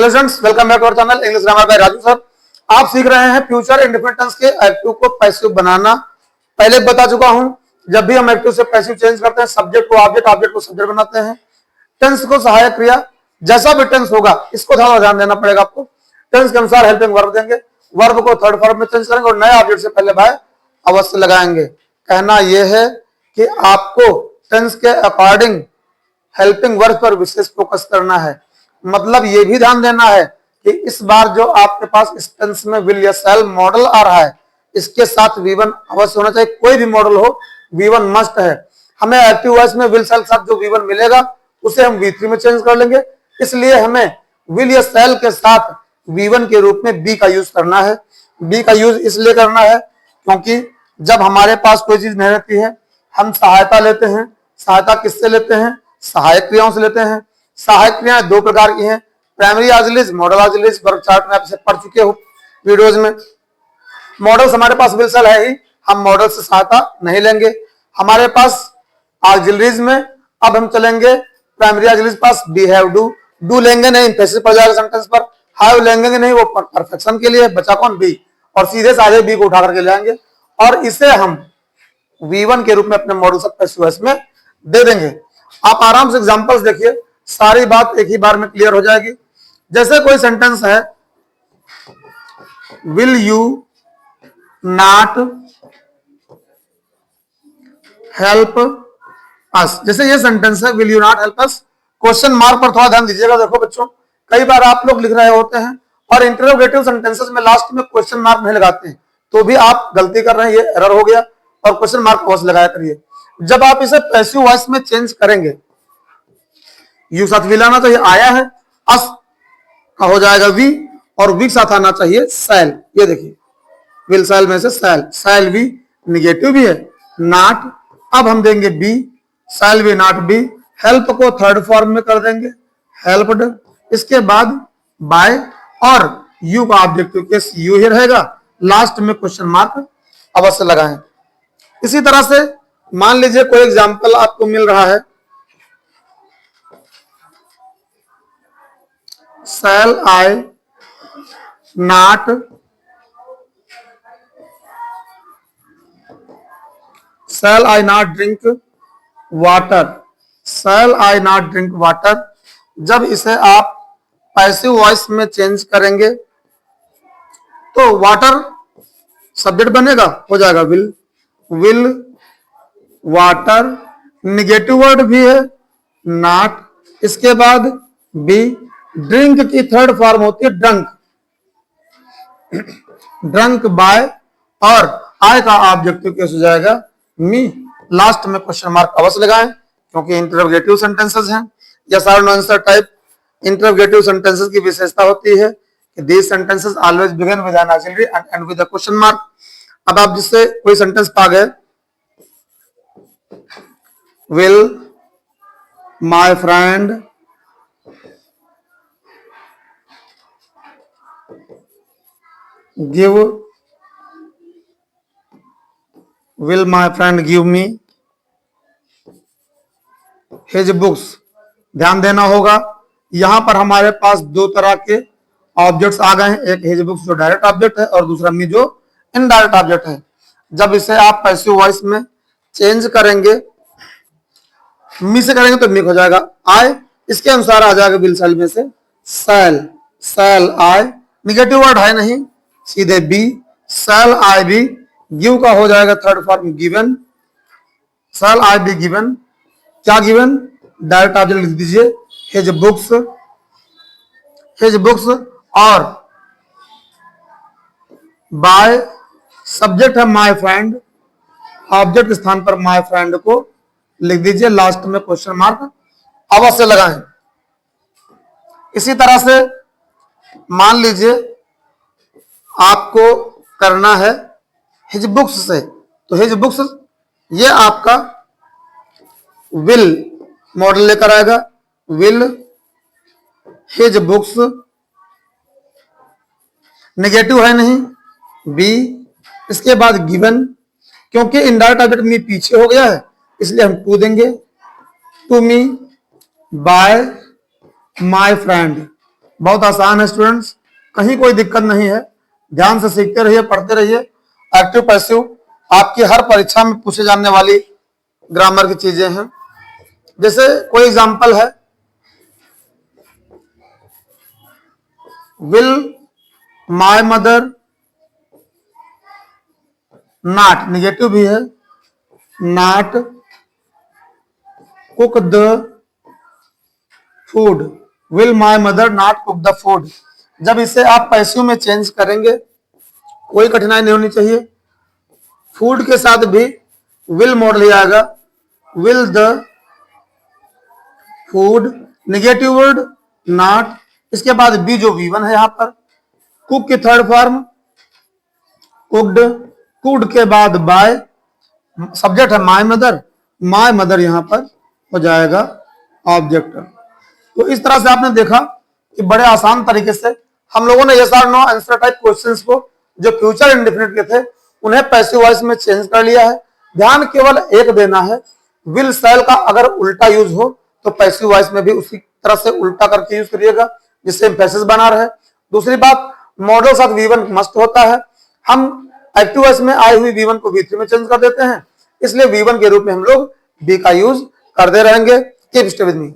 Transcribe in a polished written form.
Hello students, welcome back to our channel English grammar by Raju sir. आप सीख रहे हैं फ्यूचर इंडेफिनिट टेंस के एक्टिव को पैसिव बनाना। पहले बता चुका हूं, जब भी हम एक्टिव से पैसिव चेंज करते हैं, सब्जेक्ट को ऑब्जेक्ट, ऑब्जेक्ट को सब्जेक्ट बनाते हैं। टेंस को सहायक क्रिया, जैसा भी टेंस होगा इसको थोड़ा ध्यान देना पड़ेगा आपको। टेंस के अनुसार हेल्पिंग वर्ब देंगे, वर्ब को थर्ड फॉर्म में चेंज करेंगे और नए ऑब्जेक्ट से पहले बाय अवश्य लगाएंगे। कहना यह है कि आपको टेंस के अकॉर्डिंग हेल्पिंग वर्ब पर विशेष फोकस करना है। मतलब ये भी ध्यान देना है कि इस बार जो आपके पास इस टेंस में विल या शैल मॉडल आ रहा है, इसके साथ V1 अवश्य होना चाहिए। कोई भी मॉडल हो, V1 मस्ट है। हमें एक्टिव वॉइस में विल शैल के साथ जो V1 मिलेगा उसे हम V3 में चेंज कर लेंगे। इसलिए हमें विल या शैल के साथ V1 के रूप में बी का यूज करना है। बी का यूज इसलिए करना है क्योंकि जब हमारे पास कोई चीज नहीं रहती है, हम सहायता लेते हैं। सहायता किससे लेते हैं? सहायक क्रियाओं से लेते हैं। सहायक क्रियाएं दो प्रकार की हैं, primary auxiliaries, model auxiliaries. Verb chart में आप इसे पढ़ चुके हो वीडियोज में। मॉडल्स हमारे पास विल शैल है ही, हम मॉडल से सहायता नहीं लेंगे। हमारे पास ऑक्सिलरीज में अब हम चलेंगे प्राइमरी ऑक्सिलरीज पास बी हैव डू लेंगे नहीं, इंफेसिस पड़ जाएगा सेंटेंस पर। हैव लेंगे नहीं, वो परफेक्शन के लिए, बचा कौन? बी। और सीधे साधे बी को उठा करके ले आएंगे और इसे हम V1 के रूप में अपने मॉडल सब पैसिव में दे देंगे। आप आराम से एग्जांपल्स देखिए, सारी बात एक ही बार में क्लियर हो जाएगी। जैसे कोई सेंटेंस है, will you not help us. जैसे ये सेंटेंस है, will you not help us. Question mark पर थोड़ा ध्यान दीजिएगा। देखो बच्चों, कई बार आप लोग लिख रहे होते हैं और इंटरोगेटिव सेंटेंसेस में लास्ट में क्वेश्चन मार्क नहीं लगाते हैं, तो भी आप गलती कर रहे हैं, ये एरर हो गया। और क्वेश्चन मार्क अवश्य लगाया करिए। जब आप इसे पैसिव वॉइस में चेंज करेंगे, यू साथ विल आना चाहिए, आया है, अस का हो जाएगा वी, और वी साथ आना चाहिए शैल। ये देखिए, विल शैल में से शैल, शैल वी निगेटिव भी है। नॉट अब हम देंगे be, shall we not be. Help को थर्ड फॉर्म में कर देंगे, हेल्प्ड। इसके बाद बाय और यू का ऑब्जेक्टिव केस यू ही रहेगा। लास्ट में क्वेश्चन मार्क अवश्य लगाएं। इसी तरह से मान लीजिए कोई एग्जाम्पल आपको मिल रहा है, shall I not drink water? shall I not drink water? जब इसे आप पैसिव वॉइस में चेंज करेंगे तो वाटर सब्जेक्ट बनेगा, हो जाएगा विल वाटर। निगेटिव वर्ड भी है नॉट। इसके बाद बी, ड्रिंक की थर्ड फॉर्म होती है ड्रंक, ड्रंक बाय, और आई का ऑब्जेक्टिव केस हो जाएगा मी। लास्ट में क्वेश्चन मार्क अवश्य लगाएं क्योंकि इंटरोगेटिव सेंटेंसेस हैं। यस और no answer type interrogative sentences की विशेषता होती है कि these sentences always begin with an auxiliary and end with a question mark. अब आप जिससे कोई सेंटेंस पा गए, will my friend give, will my friend give me his books। ध्यान देना होगा, यहां पर हमारे पास दो तरह के ऑब्जेक्ट्स आ गए हैं, एक his books जो डायरेक्ट ऑब्जेक्ट है और दूसरा मी जो इनडायरेक्ट ऑब्जेक्ट है। जब इसे आप पैसिव वॉइस में चेंज करेंगे, मी से करेंगे तो मी हो जाएगा आई। इसके अनुसार आ जाएगा विल शैल में से शैल आई। निगेटिव वर्ड है नहीं, सीधे be, shall I be. Give का हो जाएगा third form given, shall I be given. क्या गिवन? डायरेक्ट ऑब्जेक्ट लिख दीजिए हिज बुक्स। और बाय सब्जेक्ट है माय फ्रेंड, ऑब्जेक्ट के स्थान पर माय फ्रेंड को लिख दीजिए। लास्ट में क्वेश्चन मार्क अवश्य लगाएं। इसी तरह से मान लीजिए आपको करना है हिज बुक्स से, तो हिज बुक्स ये आपका विल मॉडल लेकर आएगा, विल हिज बुक्स। नेगेटिव है नहीं, बी। इसके बाद गिवन, क्योंकि इनडायरेक्ट ऑब्जेक्ट मी पीछे हो गया है इसलिए हम टू देंगे, to me by my friend. बहुत आसान है स्टूडेंट्स, कहीं कोई दिक्कत नहीं है। ध्यान से सीखते रहिए, पढ़ते रहिए। एक्टिव पैसिव आपकी हर परीक्षा में पूछे जाने वाली ग्रामर की चीजें हैं। जैसे कोई एग्जांपल है, will my mother not, negative भी है, not cook the food, will my mother not cook the food. जब इसे आप पैसिव में चेंज करेंगे कोई कठिनाई नहीं होनी चाहिए। फूड के साथ भी विल मोड़ लिया जाएगा, will the food, negative word not, इसके बाद बी जो V1 है यहां पर, कुक की थर्ड फॉर्म कुक्ड, कुक्ड के बाद बाय, सब्जेक्ट है माय मदर यहां पर हो जाएगा ऑब्जेक्ट। तो इस तरह से आपने देखा कि बड़े आसान तरीके से हम लोगों ने यस और नो आंसर टाइप क्वेश्चंस को जो फ्यूचर इंडेफिनिट के थे उन्हें पैसिव वॉइस में चेंज कर लिया है। ध्यान केवल एक देना है, विल शैल का अगर उल्टा यूज हो तो पैसिव वॉइस में भी उसी तरह से उल्टा करके यूज करिएगा जिससे एम्फेसिस बना रहे। दूसरी बात, मॉडल साथ V1 मस्ट होता है। हम एक्टिव वॉइस में आई हुई V1 को V3 में चेंज कर देते हैं, इसलिए V1 के रूप में हम लोग बी का यूज करते रहेंगे। Keep stay with me.